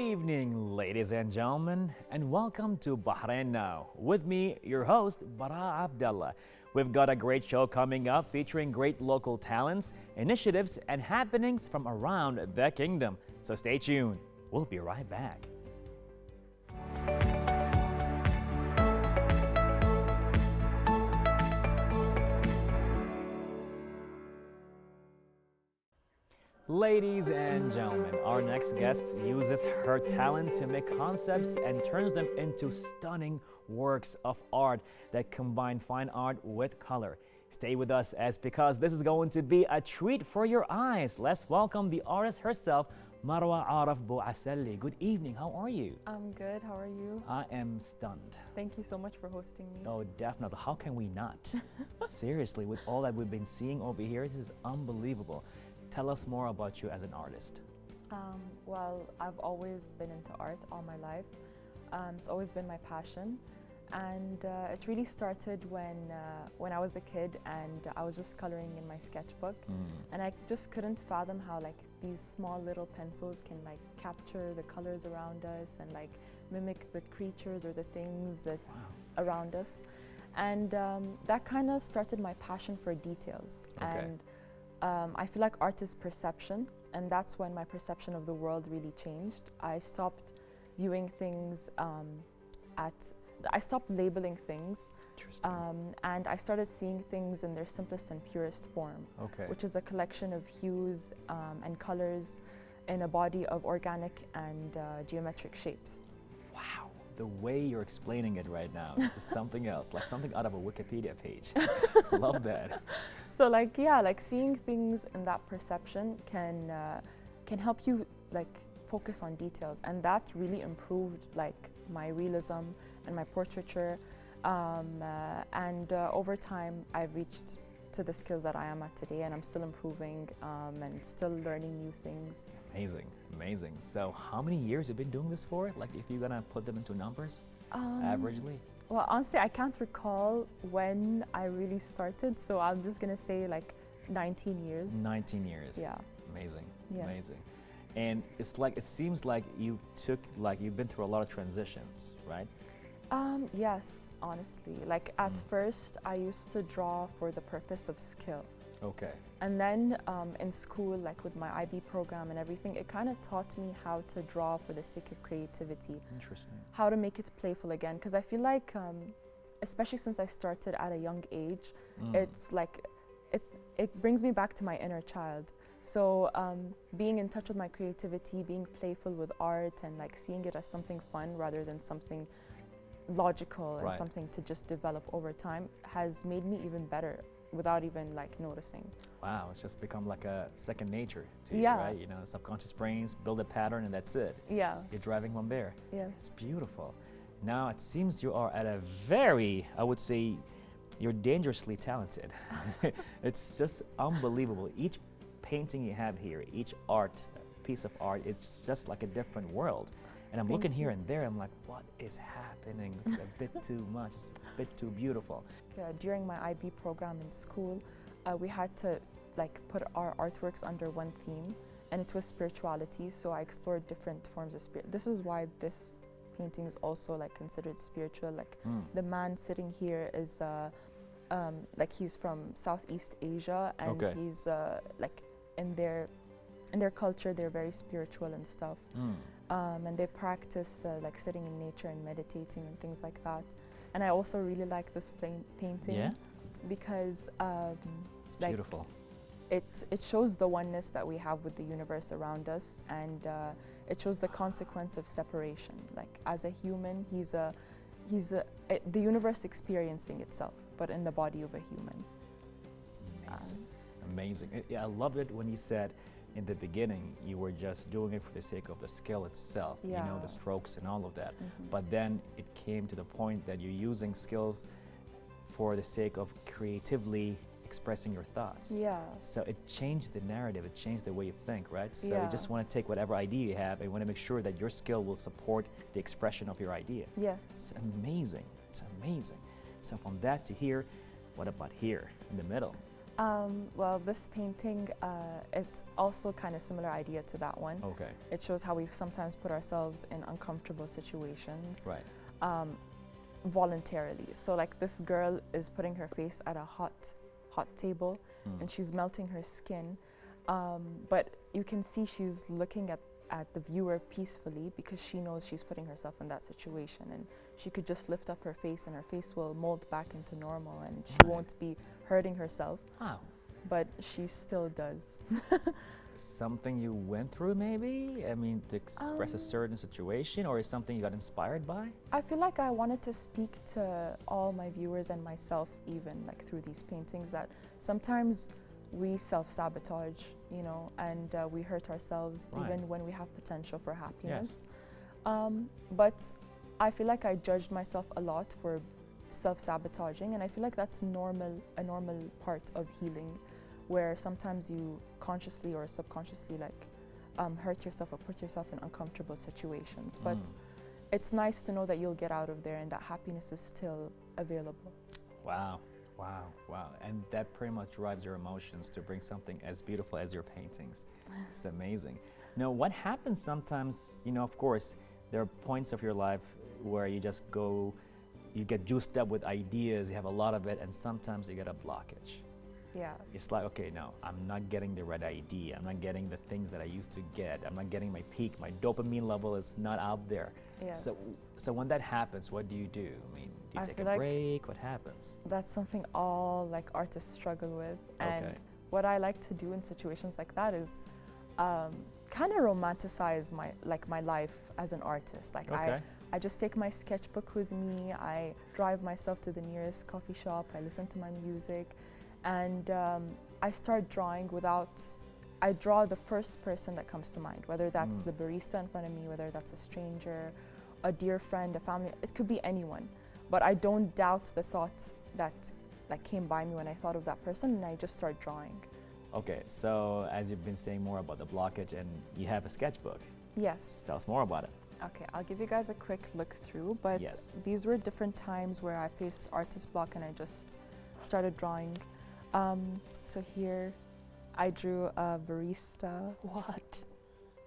evening, ladies and gentlemen, and welcome to Bahrain Now. With me, your host, Bara Abdullah. We've got a great show coming up featuring great local talents, initiatives, and happenings from around the kingdom. So stay tuned. We'll be right back. Ladies and gentlemen, our next guest uses her talent to make concepts and turns them into stunning works of art that combine fine art with color. Stay with us because this is going to be a treat for your eyes. Let's welcome the artist herself, Marwa Araf Bouaselli. Good evening, how are you? I'm good, how are you? I am stunned. Thank you so much for hosting me. Oh, definitely. How can we not? Seriously, with all that we've been seeing over here, this is unbelievable. Tell us more about you as an artist. Well, I've always been into art all my life. It's always been my passion. And it really started when I was a kid and I was just coloring in my sketchbook. And I just couldn't fathom how like these small little pencils can like capture the colors around us and like mimic the creatures or the things that around us. And that kind of started my passion for details. Okay. And I feel like art is perception, and that's when my perception of the world really changed. I stopped viewing things I stopped labeling things, and I started seeing things in their simplest and purest form, which is a collection of hues and colors in a body of organic and geometric shapes. Wow, the way you're explaining it right now, this is something else, like something out of a Wikipedia page. Love that. So like, yeah, like seeing things in that perception can help you like focus on details, and that really improved like my realism and my portraiture, and over time I've reached to the skills that I am at today, and I'm still improving and still learning new things. Amazing, amazing. So how many years have you been doing this for? Like if you're gonna put them into numbers, averagely? Well, honestly, I can't recall when I really started, so I'm just gonna say like 19 years. 19 years. Yeah. Amazing, Yes. amazing. And it's like, it seems like you've been through a lot of transitions, right? Yes, honestly. Like at first, I used to draw for the purpose of skill. Okay. And then in school, like with my IB program and everything, it kind of taught me how to draw for the sake of creativity. Interesting. How to make it playful again. Because I feel like, especially since I started at a young age, it's like, it brings me back to my inner child. So being in touch with my creativity, being playful with art and like seeing it as something fun rather than something logical and something to just develop over time has made me even better without even like noticing. Wow, it's just become like a second nature to you, right? You know, subconscious brains build a pattern and that's it. Yeah. You're driving from there. Yes. It's beautiful. Now it seems you are at a very, I would say, you're dangerously talented. It's just unbelievable. Each painting you have here, each piece of art, it's just like a different world. And I'm looking here and there, I'm like, what is happening? It's a bit too much, it's a bit too beautiful. During my IB program in school, we had to like put our artworks under one theme, and it was spirituality, so I explored different forms of spirit. This is why this painting is also like considered spiritual. Like the man sitting here is like he's from Southeast Asia, and he's like in their culture they're very spiritual and stuff. And they practice like sitting in nature and meditating and things like that. And I also really like this painting because it's like beautiful. It shows the oneness that we have with the universe around us, and it shows the consequence of separation. Like as a human, the universe experiencing itself, but in the body of a human. Amazing. Amazing. I love it when you said in the beginning you were just doing it for the sake of the skill itself, you know, the strokes and all of that. But then it came to the point that you're using skills for the sake of creatively expressing your thoughts. Yeah. So it changed the narrative, it changed the way you think, right? So Yeah. you just want to take whatever idea you have and you want to make sure that your skill will support the expression of your idea. Yes. It's amazing. It's amazing. So from that to here, what about here in the middle? Well, this painting, it's also kind of similar idea to that one. Okay. It shows how we sometimes put ourselves in uncomfortable situations. Right. Voluntarily. So like this girl is putting her face at a hot table and she's melting her skin. But you can see she's looking at the viewer peacefully because she knows she's putting herself in that situation, and she could just lift up her face and her face will mold back into normal and she won't be hurting herself. Wow. But she still does. Something you went through, maybe? I mean, to express a certain situation, or is something you got inspired by? I feel like I wanted to speak to all my viewers and myself, even like through these paintings, that sometimes we self-sabotage, you know, and we hurt ourselves even when we have potential for happiness. But I feel like I judged myself a lot for self-sabotaging, and I feel like that's a normal part of healing, where sometimes you consciously or subconsciously like hurt yourself or put yourself in uncomfortable situations. But it's nice to know that you'll get out of there and that happiness is still available. Wow. Wow, wow. And that pretty much drives your emotions to bring something as beautiful as your paintings. It's amazing. Now, what happens sometimes, you know, of course, there are points of your life where you just go, you get juiced up with ideas, you have a lot of it, and sometimes you get a blockage. Yes. It's like, okay, no, I'm not getting the right idea. I'm not getting the things that I used to get. I'm not getting my peak. My dopamine level is not out there. Yes. So when that happens, what do you do? I mean, do you take a break? What happens? That's something all like artists struggle with. And what I like to do in situations like that is kind of romanticize my life as an artist. Like I just take my sketchbook with me. I drive myself to the nearest coffee shop. I listen to my music. And I start drawing I draw the first person that comes to mind, whether that's the barista in front of me, whether that's a stranger, a dear friend, a family, it could be anyone. But I don't doubt the thoughts that like came by me when I thought of that person, and I just start drawing. Okay, so as you've been saying more about the blockage, and you have a sketchbook. Yes. Tell us more about it. Okay, I'll give you guys a quick look through, but these were different times where I faced artist block and I just started drawing. So here, I drew a barista. What?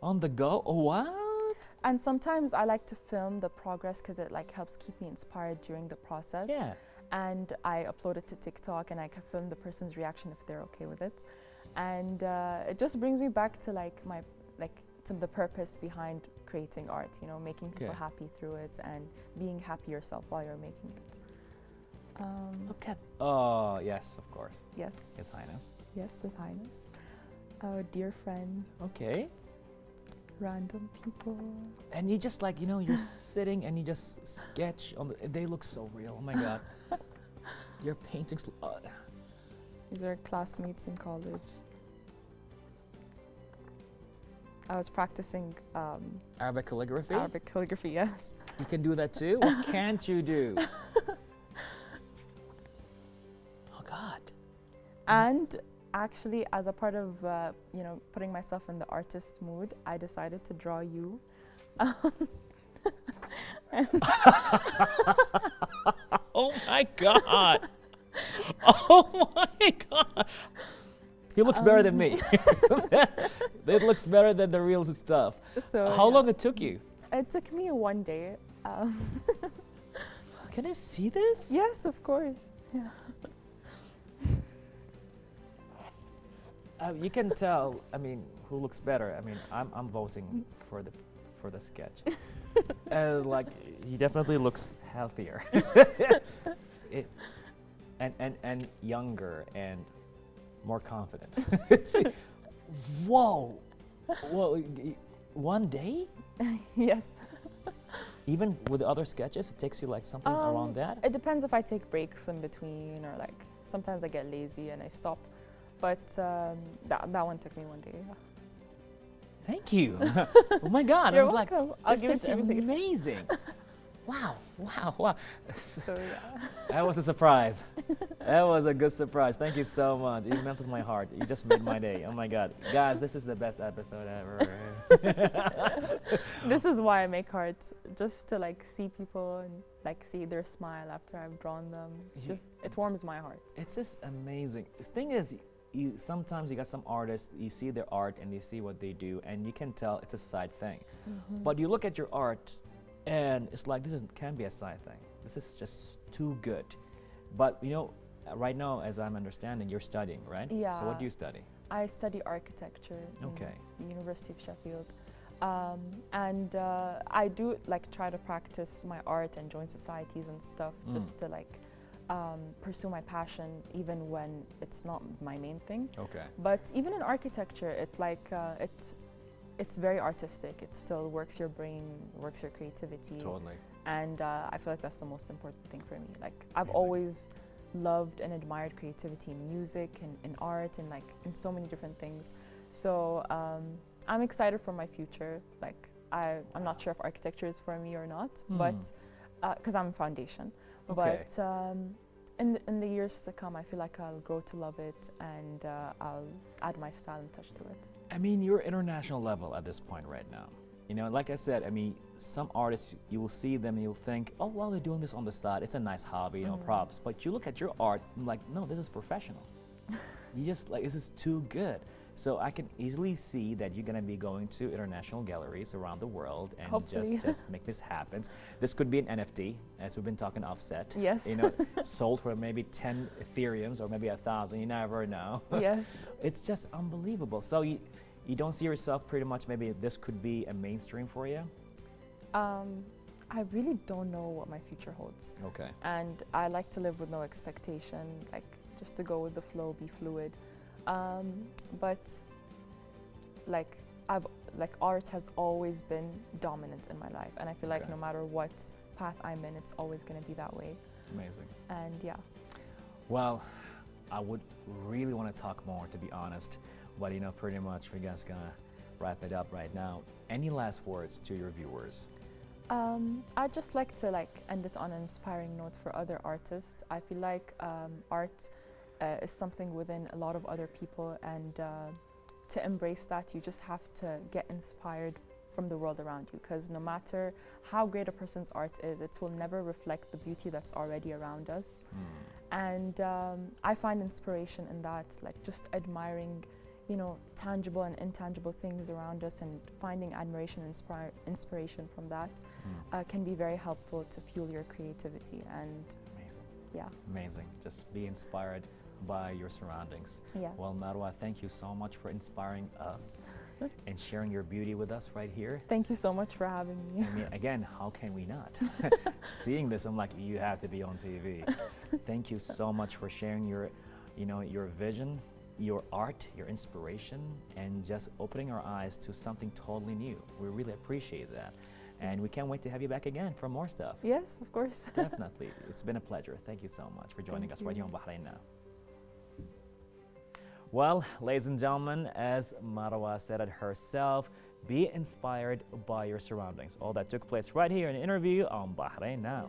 On the go? Oh, what? And sometimes I like to film the progress because it like helps keep me inspired during the process. Yeah. And I upload it to TikTok, and I can film the person's reaction if they're okay with it. And it just brings me back to to the purpose behind creating art. You know, making people happy through it and being happy yourself while you're making it. Look at, oh, yes, of course. Yes. His Highness. Yes, His Highness. A dear friend. Okay. Random people. And you just like, you know, you're sitting and you just sketch on they look so real. Oh my God. Your paintings. These are classmates in college. I was practicing Arabic calligraphy? Arabic calligraphy, yes. You can do that too? What can't you do? God. And actually, as a part of you know, putting myself in the artist mood, I decided to draw you. Oh my God! Oh my God! He looks better than me. It looks better than the real stuff. So how long it took you? It took me one day. Can I see this? Yes, of course. Yeah. You can tell. I mean, who looks better? I mean, I'm voting for the sketch. Like, he definitely looks healthier, and younger and more confident. Whoa, whoa! One day? Yes. Even with the other sketches, it takes you like something around that? It depends if I take breaks in between, or like sometimes I get lazy and I stop. But that one took me one day. Yeah. Thank you. Oh my God! You're I was welcome. like, this is amazing. Wow. So yeah. That was a surprise. That was a good surprise. Thank you so much. You melted my heart. You just made my day. Oh my God. Guys, this is the best episode ever. This is why I make art, just to like see people and like see their smile after I've drawn them. Just it warms my heart. It's just amazing. The thing is, sometimes you got some artists, you see their art and you see what they do, and you can tell it's a side thing. But you look at your art, and it's like can't be a side thing. This is just too good. But you know, right now, as I'm understanding, you're studying, right? Yeah. So what do you study? I study architecture Okay. in the University of Sheffield. I do like try to practice my art and join societies and stuff just to like pursue my passion even when it's not my main thing. Okay. But even in architecture, it's very artistic. It still works your brain, works your creativity. Totally. And I feel like that's the most important thing for me. Like I've Amazing. always loved and admired creativity in music and in art and like in so many different things. So I'm excited for my future. Like I'm not sure if architecture is for me or not, but because I'm foundation. Okay. But in the years to come, I feel like I'll grow to love it, and I'll add my style and touch to it. I mean, you're international level at this point right now. You know, like I said, I mean, some artists, you will see them and you'll think, oh, well, they're doing this on the side. It's a nice hobby, you know, props. But you look at your art, I'm like, no, this is professional. You just like, this is too good. So I can easily see that you're going to be going to international galleries around the world and Hopefully. just make this happen. This could be an NFT, as we've been talking offset. Yes. You know, sold for maybe 10 Ethereums or maybe 1,000. You never know. Yes. It's just unbelievable. So you don't see yourself pretty much maybe this could be a mainstream for you? I really don't know what my future holds. Okay. And I like to live with no expectation, like just to go with the flow, be fluid. But like art has always been dominant in my life, and I feel like no matter what path I'm in, it's always going to be that way. Amazing. And yeah. Well, I would really want to talk more, to be honest, but you know, pretty much we're just gonna wrap it up right now. Any last words to your viewers? I'd just like to end it on an inspiring note for other artists. I feel like art is something within a lot of other people, and to embrace that, you just have to get inspired from the world around you, because no matter how great a person's art is, it will never reflect the beauty that's already around us. And I find inspiration in that, like just admiring, you know, tangible and intangible things around us, and finding admiration and inspiration from that can be very helpful to fuel your creativity. And Amazing. yeah. Amazing. Just be inspired by your surroundings. Yes. Well, Marwa, thank you so much for inspiring us and sharing your beauty with us right here. Thank you so much for having me. I mean, again, how can we not? Seeing this, I'm like, you have to be on TV. Thank you so much for sharing your, you know, your vision, your art, your inspiration, and just opening our eyes to something totally new. We really appreciate that. And we can't wait to have you back again for more stuff. Yes, of course. Definitely. It's been a pleasure. Thank you so much for joining us right here on Bahrain Now. Well, ladies and gentlemen, as Marwa said it herself, be inspired by your surroundings. All that took place right here in an interview on Bahrain Now.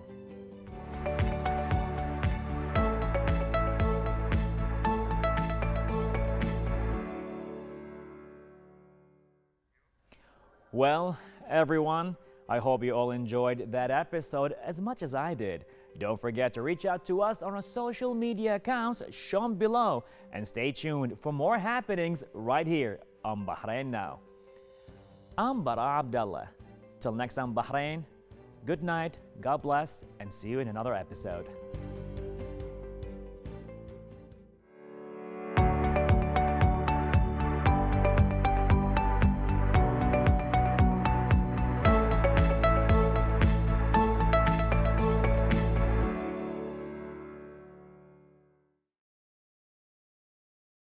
Well, everyone, I hope you all enjoyed that episode as much as I did. Don't forget to reach out to us on our social media accounts shown below, and stay tuned for more happenings right here on Bahrain Now. I'm Bara Abdullah. Till next time, Bahrain, good night, God bless, and see you in another episode.